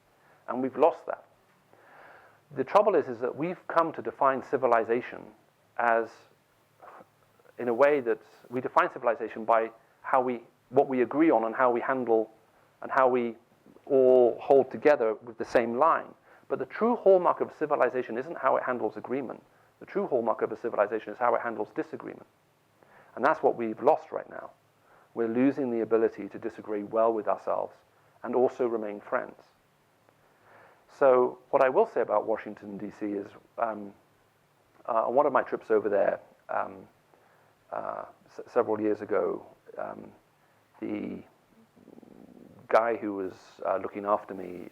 And we've lost that. The trouble is that we've come to define civilization as, in a way that we define civilization by what we agree on and how we handle and how we all hold together with the same line. But the true hallmark of civilization isn't how it handles agreement. The true hallmark of a civilization is how it handles disagreement. And that's what we've lost right now. We're losing the ability to disagree well with ourselves and also remain friends. So what I will say about Washington, D.C. is on one of my trips over there several years ago, the guy who was looking after me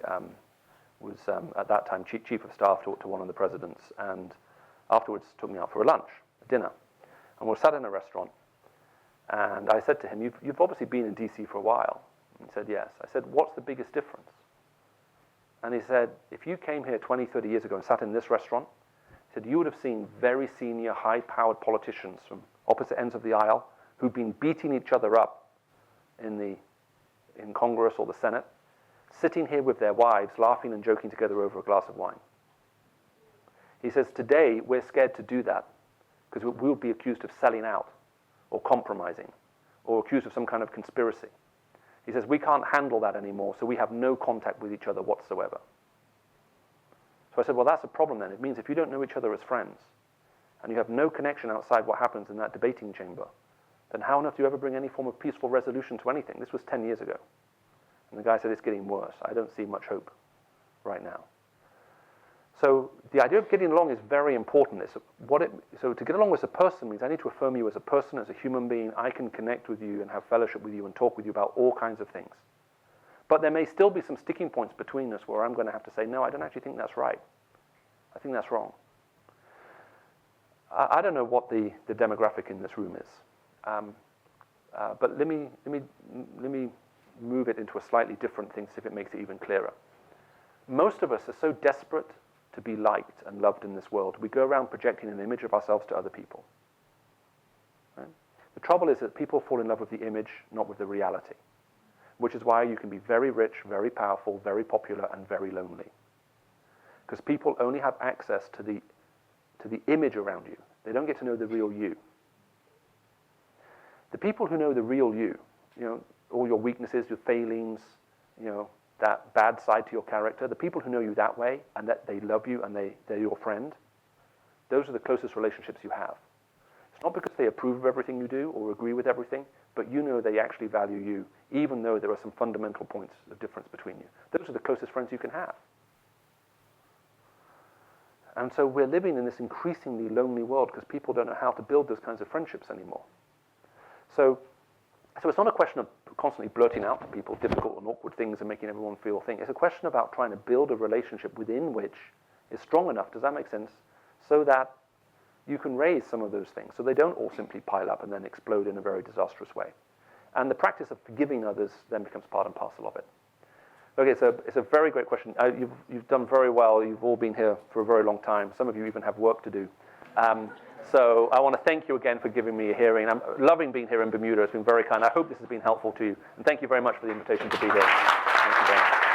was at that time chief of staff to one of the presidents, and afterwards took me out for a dinner. And we sat in a restaurant, and I said to him, you've obviously been in D.C. for a while. And he said, yes. I said, what's the biggest difference? And he said, if you came here 20, 30 years ago and sat in this restaurant, he said, you would have seen very senior, high-powered politicians from opposite ends of the aisle who've been beating each other up in Congress or the Senate, sitting here with their wives, laughing and joking together over a glass of wine. He says, today, we're scared to do that because we'll be accused of selling out or compromising or accused of some kind of conspiracy. He says, we can't handle that anymore, so we have no contact with each other whatsoever. So I said, well, that's a problem then. It means if you don't know each other as friends, and you have no connection outside what happens in that debating chamber, then how on earth do you ever bring any form of peaceful resolution to anything? This was 10 years ago. And the guy said, it's getting worse. I don't see much hope right now. So the idea of getting along is very important. So to get along as a person means I need to affirm you as a person, as a human being. I can connect with you and have fellowship with you and talk with you about all kinds of things. But there may still be some sticking points between us where I'm going to have to say, no, I don't actually think that's right. I think that's wrong. I don't know what the demographic in this room is. But let me move it into a slightly different thing, see if it makes it even clearer. Most of us are so desperate to be liked and loved in this world, we go around projecting an image of ourselves to other people. Right? The trouble is that people fall in love with the image, not with the reality, which is why you can be very rich, very powerful, very popular, and very lonely. Because people only have access to the image around you. They don't get to know the real you. The people who know the real you, all your weaknesses, your failings, that bad side to your character, the people who know you that way and that they love you and they're your friend, those are the closest relationships you have. It's not because they approve of everything you do or agree with everything, but you know they actually value you, even though there are some fundamental points of difference between you. Those are the closest friends you can have. And so we're living in this increasingly lonely world because people don't know how to build those kinds of friendships anymore. So it's not a question of constantly blurting out to people difficult and awkward things and making everyone feel things. It's a question about trying to build a relationship within which is strong enough, does that make sense, so that you can raise some of those things, so they don't all simply pile up and then explode in a very disastrous way. And the practice of forgiving others then becomes part and parcel of it. Okay, so it's a very great question. You've done very well. You've all been here for a very long time. Some of you even have work to do. So I want to thank you again for giving me a hearing. I'm loving being here in Bermuda. It's been very kind. I hope this has been helpful to you. And thank you very much for the invitation to be here. Thank you very much.